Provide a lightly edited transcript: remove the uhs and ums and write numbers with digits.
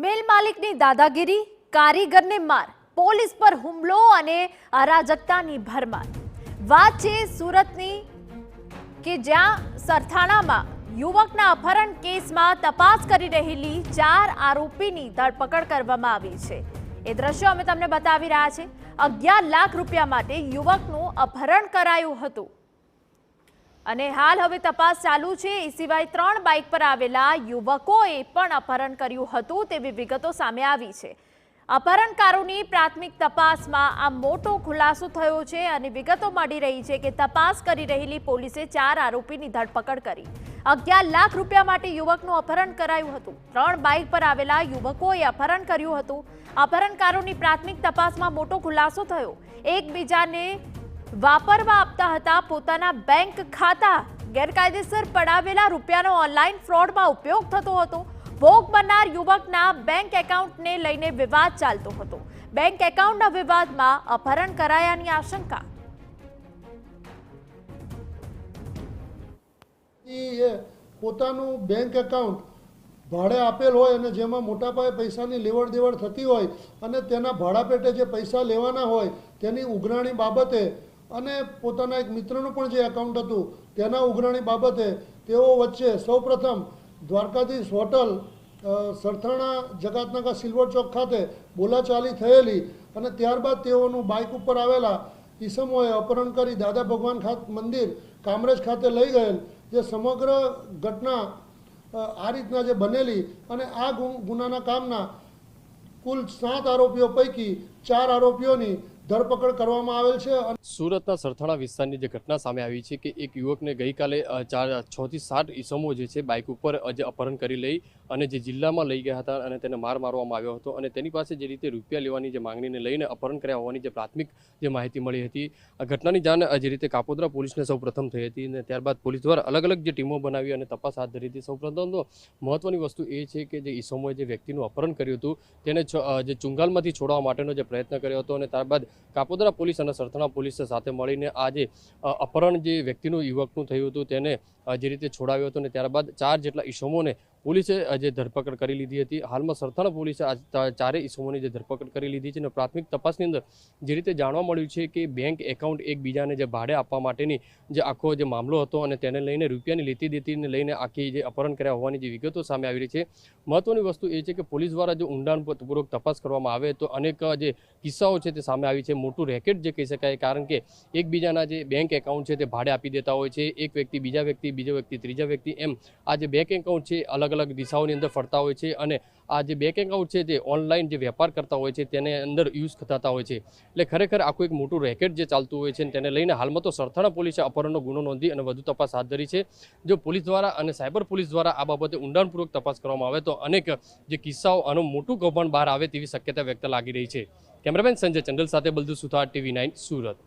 મેલ માલિકની દાદાગીરી, કારીગરને માર, પોલીસ પર હુમલો અને અરાજકતાની ભરમાર। વાત છે સુરતની કે જ્યાં સરથાણામાં યુવકના અપહરણ કેસમાં તપાસ કરી રહેલી 4 આરોપીની ધરપકડ કરવામાં આવી છે। એ દ્રશ્યો અમે તમને બતાવી રહ્યા છે। 11 લાખ રૂપિયા માટે યુવકનું અપહરણ કરાયું હતું અને હાલ હવે તપાસ ચાલુ છે। એ સિવાય 3 બાઇક પર આવેલા યુવકોએ પણ અપહરણ કર્યું હતું તેવી વિગતો સામે આવી છે। અપહરણકારોની પ્રાથમિક તપાસમાં આ મોટો ખુલાસો થયો છે અને વિગતો મળી રહી છે કે તપાસ કરી રહેલી પોલીસે 4 આરોપીની ધરપકડ કરી। 11 લાખ રૂપિયા માટે યુવકનું અપહરણ કરાયું હતું। 3 બાઇક પર આવેલા યુવકોએ અપહરણ કર્યું હતું। અપહરણકારોની પ્રાથમિક તપાસમાં મોટો ખુલાસો થયો। એકબીજાને વાપરવા આપતા હતા। પોતાના બેંક ખાતા ગેરકાયદેસર પડાવેલા રૂપિયાનો ઓનલાઈન ફ્રોડમાં ઉપયોગ થતો હતો। ભોગ બનનાર યુવકના બેંક એકાઉન્ટને લઈને વિવાદ ચાલતો હતો। બેંક એકાઉન્ટના વિવાદમાં અપહરણ કરાયાની આશંકા। પોતાનું બેંક એકાઉન્ટ ભાડે આપેલ હોય અને જેમાં મોટા પાયે પૈસાની લેવડ દેવડ થતી હોય અને તેના ભાડા પેટે જે પૈસા લેવાના હોય તેની ઉઘરાણી બાબતે અને પોતાના એક મિત્રનું પણ જે એકાઉન્ટ હતું તેના ઉઘરાણી બાબતે તેઓ વચ્ચે સૌપ્રથમ દ્વારકાધીશ હોટલ સરથાણા જકાતનાકા સિલ્વર ચોક ખાતે બોલાચાલી થયેલી અને ત્યારબાદ તેઓનું બાઇક ઉપર આવેલા ઈસમોએ અપહરણ કરી દાદા ભગવાન મંદિર કામરેજ ખાતે લઈ ગયેલ। જે સમગ્ર ઘટના આ રીતના જે બનેલી અને આ ગુનાના કામના કુલ 7 આરોપીઓ પૈકી 4 આરોપીઓની ધરપકડ કરવામાં આવેલ છે। સુરતના સરથાણા વિસ્તારની જે ઘટના સામે આવી છે કે એક યુવકને ગઈકાલે 6 થી 7 ઈસમો જે છે બાઇક ઉપર જે અપહરણ કરી લઈ અને જે જિલ્લામાં લઈ ગયા હતા અને તેને માર મારવામાં આવ્યો હતો અને તેની પાસે જે રીતે રૂપિયા લેવાની જે માંગણીને લઈને અપહરણ કર્યા હોવાની જે પ્રાથમિક જે માહિતી મળી હતી। આ ઘટનાની જાણ જે રીતે કાપોદ્રા પોલીસને સૌપ્રથમ થઈ હતી અને ત્યારબાદ પોલીસ દ્વારા અલગ અલગ જે ટીમો બનાવી અને તપાસ હાથ ધરી હતી। સૌપ્રથમ તો મહત્વની વસ્તુ એ છે કે જે ઈસમોએ જે વ્યક્તિનું અપહરણ કર્યું હતું તેને જે ચુંગાલમાંથી છોડવા માટેનો જે પ્રયત્ન કર્યો હતો અને ત્યારબાદ કાપોદ્રા પોલીસ અને સરથાણા પોલીસ સાથે મળીને આ જે અપહરણ જે વ્યક્તિનું યુવકનું થયું હતું તેને જે રીતે છોડાવ્યો હતો અને ત્યારબાદ 4 જેટલા ઈસમોને પોલીસે જે ધરપકડ કરી લીધી હતી। હાલમાં સરથાણા પોલીસે આ 4 ઈસમોની જે ધરપકડ કરી લીધી છે અને પ્રાથમિક તપાસની અંદર જે રીતે જાણવા મળ્યું છે કે બેંક એકાઉન્ટ એકબીજાને જે ભાડે આપવા માટેની જે આખો જે મામલો હતો અને તેને લઈને રૂપિયાની લેતી દેતીને લઈને આખી જે અપહરણ કર્યા હોવાની જે વિગતો સામે આવી રહી છે। મહત્વની વસ્તુ એ છે કે પોલીસ દ્વારા જો ઊંડાણપૂર્વક તપાસ કરવામાં આવે તો અનેક જે કિસ્સાઓ છે તે સામે આવી છે। મોટું રેકેટ જે કહી શકાય કારણ કે એકબીજાના જે બેંક એકાઉન્ટ છે તે ભાડે આપી દેતા હોય છે। એક વ્યક્તિ બીજા વ્યક્તિ, બીજો વ્યક્તિ ત્રીજા વ્યક્તિ એમ આ જે બેંક એકાઉન્ટ છે અલગ અલગ દિશાઓની અંદર ફરતા હોય છે અને આ જે બેંક એકાઉન્ટ છે તે ઓનલાઈન જે વેપાર કરતા હોય છે તેને અંદર યુઝ થતા હોય છે। એટલે ખરેખર આખું એક મોટું રેકેટ જે ચાલતું હોય છે તેને લઈને હાલમાં તો સરથાણા પોલીસે અપહરણનો ગુનો નોંધી અને વધુ તપાસ હાથ ધરી છે। જો પોલીસ દ્વારા અને સાયબર પોલીસ દ્વારા આ બાબતે ઊંડાણપૂર્વક તપાસ કરવામાં આવે તો અનેક જે કિસ્સાઓ આનું મોટું કૌભાંડ બહાર આવે તેવી શક્યતા વ્યક્ત લાગી રહી છે। કેમેરામેન સંજય ચંડલ સાથે બલદુ સુથાર, TV9 સુરત।